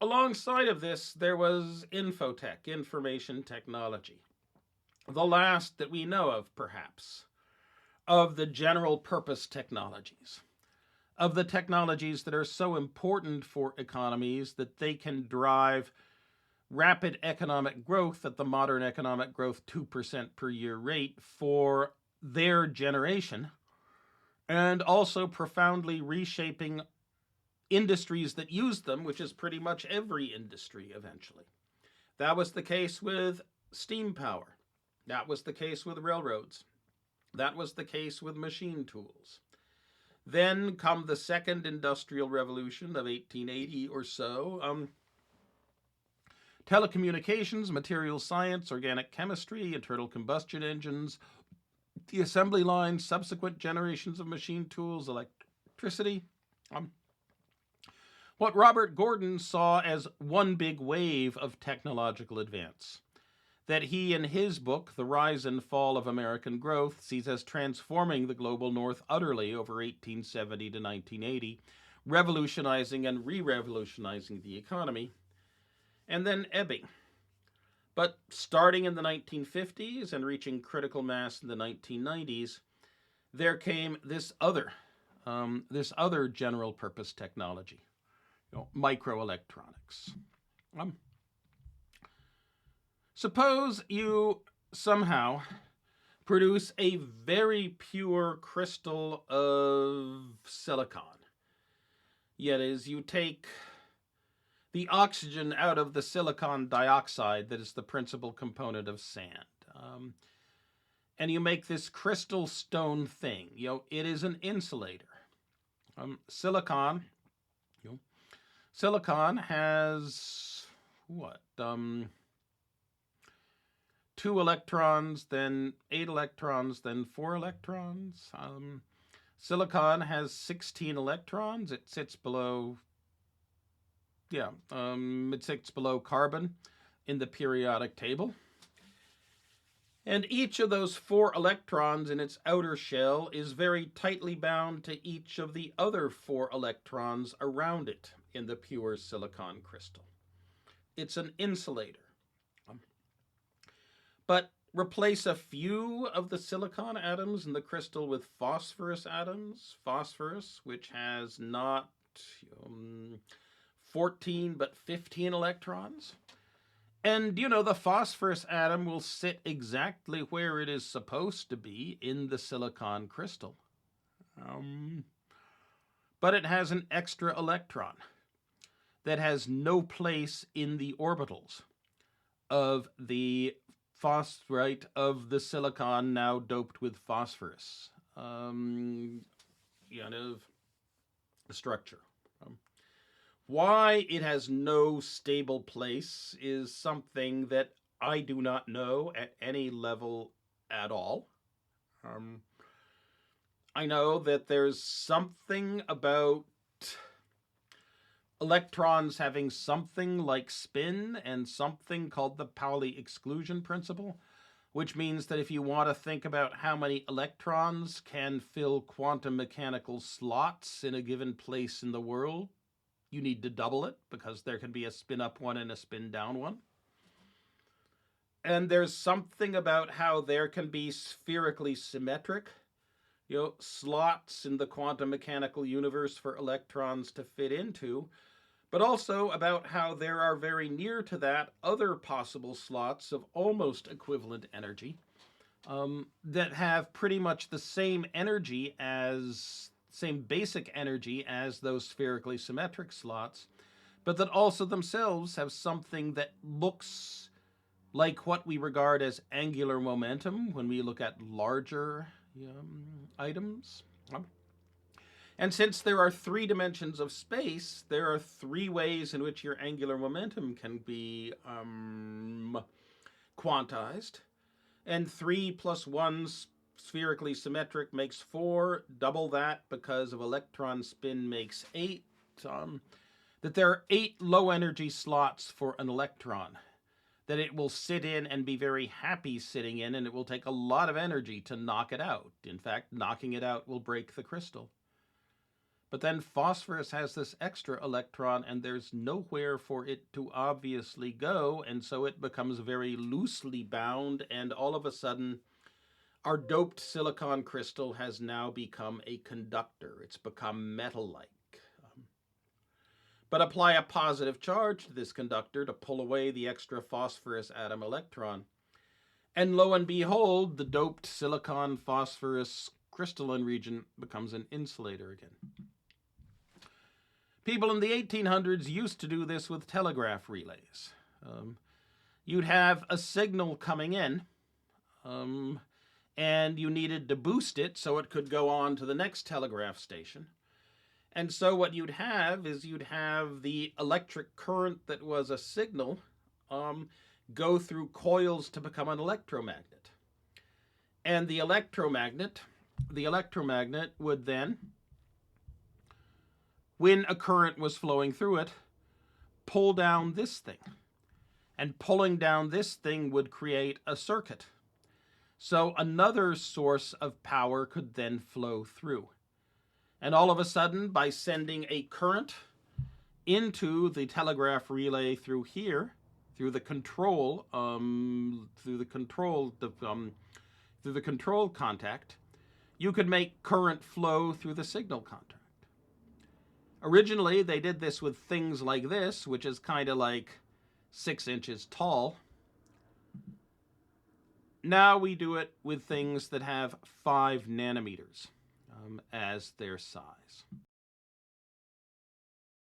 Alongside of this, there was Infotech, information technology. The last that we know of, perhaps, of the general purpose technologies, of the technologies that are so important for economies that they can drive rapid economic growth at the modern economic growth 2% per year rate for their generation, and also profoundly reshaping industries that use them, which is pretty much every industry eventually. That was the case with steam power. That was the case with railroads. That was the case with machine tools. Then come the second industrial revolution of 1880 or so. Telecommunications, materials science, organic chemistry, internal combustion engines, the assembly line, subsequent generations of machine tools, electricity. What Robert Gordon saw as one big wave of technological advance, that he in his book, The Rise and Fall of American Growth, sees as transforming the global north utterly over 1870 to 1980, revolutionizing and re-revolutionizing the economy, and then ebbing. But starting in the 1950s and reaching critical mass in the 1990s, there came this other general purpose technology, microelectronics. Suppose you somehow produce a very pure crystal of silicon. Yet as you take the oxygen out of the silicon dioxide that is the principal component of sand, and you make this crystal stone thing. It is an insulator. Silicon has what? 2 electrons, then 8 electrons, then 4 electrons. Silicon has 16 electrons. It sits below carbon in the periodic table. And each of those 4 electrons in its outer shell is very tightly bound to each of the other 4 electrons around it in the pure silicon crystal. It's an insulator. But replace a few of the silicon atoms in the crystal with phosphorus atoms. Phosphorus, which has not 14 but 15 electrons. And, the phosphorus atom will sit exactly where it is supposed to be in the silicon crystal. But it has an extra electron that has no place in the orbitals of the phosphorite of the silicon now doped with phosphorus. Structure. Why it has no stable place is something that I do not know at any level at all. I know that there's something about electrons having something like spin and something called the Pauli exclusion principle, which means that if you want to think about how many electrons can fill quantum mechanical slots in a given place in the world, you need to double it because there can be a spin up one and a spin down one. And there's something about how there can be spherically symmetric, slots in the quantum mechanical universe for electrons to fit into, but also about how there are very near to that other possible slots of almost equivalent energy that have pretty much the same basic energy as those spherically symmetric slots, but that also themselves have something that looks like what we regard as angular momentum when we look at larger items. And since there are 3 dimensions of space, there are 3 ways in which your angular momentum can be quantized. And 3 plus 1 spherically symmetric makes 4. Double that because of electron spin makes 8. That there are 8 low energy slots for an electron that it will sit in and be very happy sitting in, and it will take a lot of energy to knock it out. In fact, knocking it out will break the crystal. But then phosphorus has this extra electron, and there's nowhere for it to obviously go, and so it becomes very loosely bound, and all of a sudden, our doped silicon crystal has now become a conductor. It's become metal-like. But apply a positive charge to this conductor to pull away the extra phosphorus atom electron, and lo and behold, the doped silicon phosphorus crystalline region becomes an insulator again. People in the 1800s used to do this with telegraph relays. You'd have a signal coming in, and you needed to boost it so it could go on to the next telegraph station. And so what you'd have is you'd have the electric current that was a signal go through coils to become an electromagnet. And the electromagnet would then, when a current was flowing through it, pull down this thing. And pulling down this thing would create a circuit. So another source of power could then flow through. And all of a sudden, by sending a current into the telegraph relay through here, through the control contact, you could make current flow through the signal contact. Originally, they did this with things like this, which is kind of like 6 inches tall. Now we do it with things that have 5 nanometers as their size.